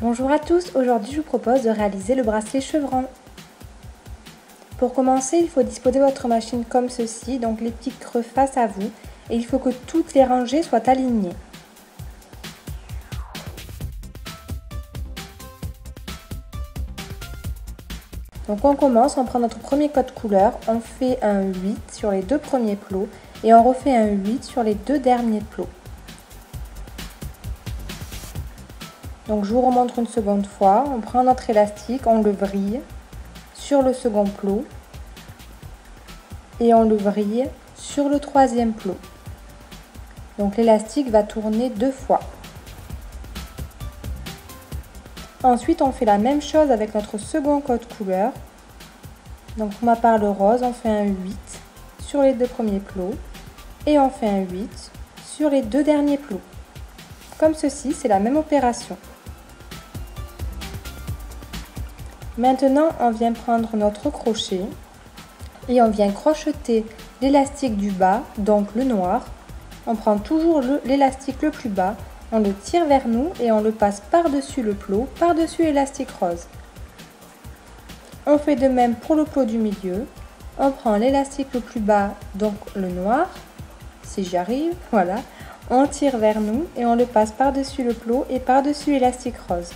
Bonjour à tous, aujourd'hui je vous propose de réaliser le bracelet chevron. Pour commencer, il faut disposer votre machine comme ceci, donc les petits creux face à vous, et il faut que toutes les rangées soient alignées. Donc on commence, on prend notre premier code couleur, on fait un 8 sur les deux premiers plots et on refait un 8 sur les deux derniers plots. Donc je vous remontre une seconde fois, on prend notre élastique, on le vrille sur le second plot et on le vrille sur le troisième plot. Donc l'élastique va tourner deux fois. Ensuite on fait la même chose avec notre second code couleur. Donc pour ma part le rose, on fait un 8 sur les deux premiers plots et on fait un 8 sur les deux derniers plots. Comme ceci, c'est la même opération. Maintenant, on vient prendre notre crochet et on vient crocheter l'élastique du bas, donc le noir. On prend toujours l'élastique le plus bas, on le tire vers nous et on le passe par-dessus le plot, par-dessus l'élastique rose. On fait de même pour le plot du milieu. On prend l'élastique le plus bas, donc le noir, si j'y arrive, voilà. On tire vers nous et on le passe par-dessus le plot et par-dessus l'élastique rose.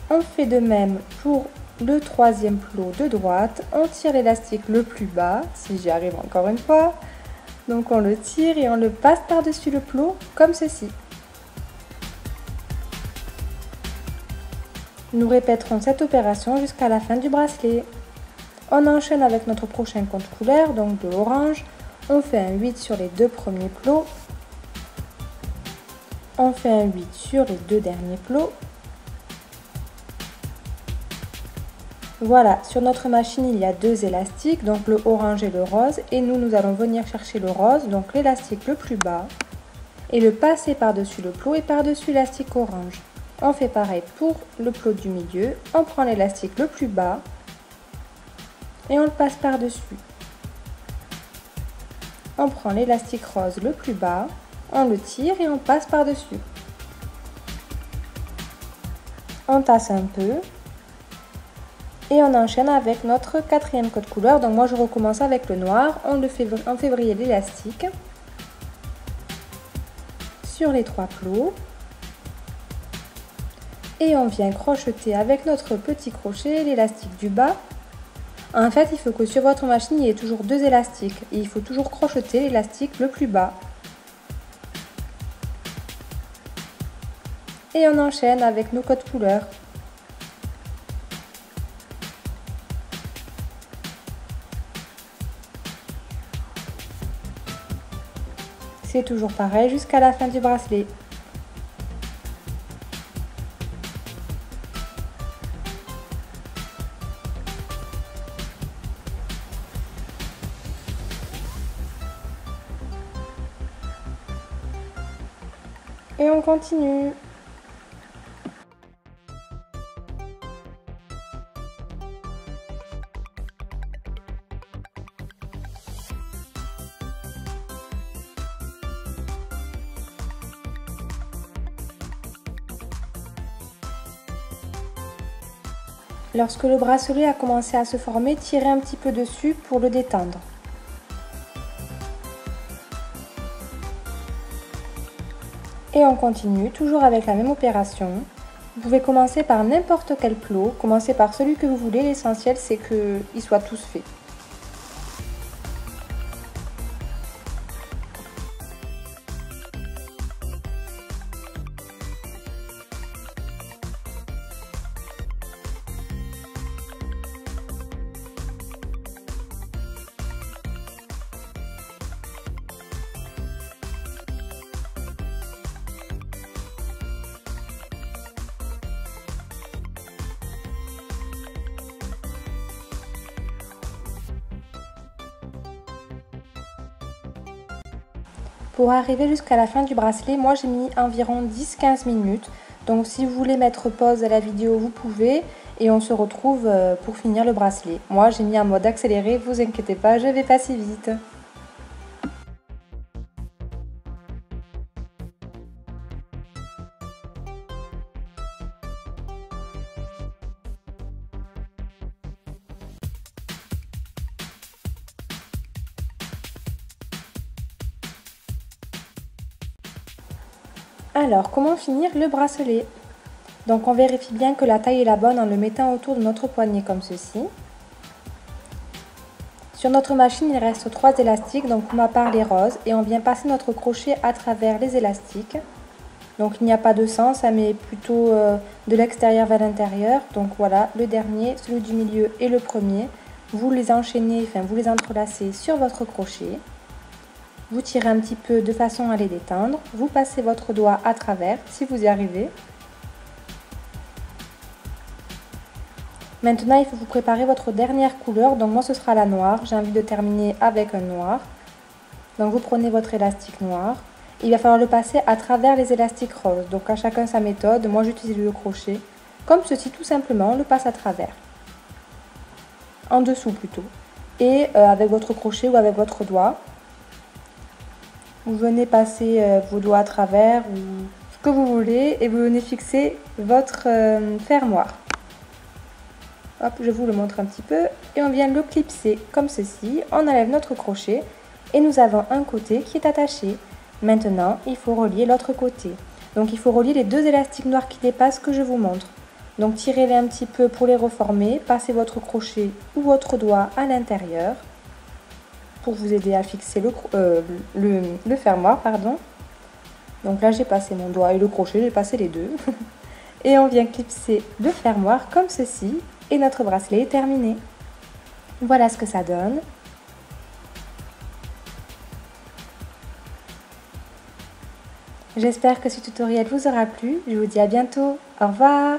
On fait de même pour le troisième plot de droite, on tire l'élastique le plus bas, si j'y arrive encore une fois, donc on le tire et on le passe par-dessus le plot, comme ceci. Nous répéterons cette opération jusqu'à la fin du bracelet. On enchaîne avec notre prochain compte couleur, donc de l'orange, on fait un 8 sur les deux premiers plots, on fait un 8 sur les deux derniers plots. Voilà, sur notre machine, il y a deux élastiques, donc le orange et le rose. Et nous allons venir chercher le rose, donc l'élastique le plus bas, et le passer par-dessus le plot et par-dessus l'élastique orange. On fait pareil pour le plot du milieu. On prend l'élastique le plus bas et on le passe par-dessus. On prend l'élastique rose le plus bas, on le tire et on passe par-dessus. On tasse un peu. Et on enchaîne avec notre quatrième code couleur. Donc moi je recommence avec le noir. On fait vriller l'élastique sur les trois plots. Et on vient crocheter avec notre petit crochet l'élastique du bas. En fait, il faut que sur votre machine, il y ait toujours deux élastiques. Et il faut toujours crocheter l'élastique le plus bas. Et on enchaîne avec nos codes couleurs. C'est toujours pareil jusqu'à la fin du bracelet. Et on continue. Lorsque le bracelet a commencé à se former, tirez un petit peu dessus pour le détendre. Et on continue, toujours avec la même opération. Vous pouvez commencer par n'importe quel plot, commencez par celui que vous voulez, l'essentiel c'est qu'ils soient tous faits. Pour arriver jusqu'à la fin du bracelet, moi j'ai mis environ 10-15 minutes. Donc si vous voulez mettre pause à la vidéo, vous pouvez. Et on se retrouve pour finir le bracelet. Moi j'ai mis en mode accéléré, vous inquiétez pas, je vais pas si vite. Alors, comment finir le bracelet? Donc on vérifie bien que la taille est la bonne en le mettant autour de notre poignet comme ceci. Sur notre machine, il reste 3 élastiques, donc pour ma part les roses, et on vient passer notre crochet à travers les élastiques. Donc il n'y a pas de sens, ça met plutôt de l'extérieur vers l'intérieur. Donc voilà, le dernier, celui du milieu et le premier. Vous les enchaînez, enfin vous les entrelacez sur votre crochet. Vous tirez un petit peu de façon à les détendre. Vous passez votre doigt à travers si vous y arrivez. Maintenant, il faut vous préparer votre dernière couleur. Donc moi, ce sera la noire. J'ai envie de terminer avec un noir. Donc vous prenez votre élastique noir. Il va falloir le passer à travers les élastiques roses. Donc à chacun sa méthode. Moi, j'utilise le crochet. Comme ceci, tout simplement, on le passe à travers. En dessous plutôt. Et avec votre crochet ou avec votre doigt, vous venez passer vos doigts à travers ou ce que vous voulez. Et vous venez fixer votre fermoir. Hop, je vous le montre un petit peu et on vient le clipser comme ceci. On enlève notre crochet et nous avons un côté qui est attaché. Maintenant, il faut relier l'autre côté. Donc il faut relier les 2 élastiques noirs qui dépassent que je vous montre. Donc tirez-les un petit peu pour les reformer, passez votre crochet ou votre doigt à l'intérieur pour vous aider à fixer le fermoir, pardon. Donc là j'ai passé mon doigt et le crochet, j'ai passé les deux. Et on vient clipser le fermoir comme ceci. Et notre bracelet est terminé. Voilà ce que ça donne. J'espère que ce tutoriel vous aura plu. Je vous dis à bientôt. Au revoir.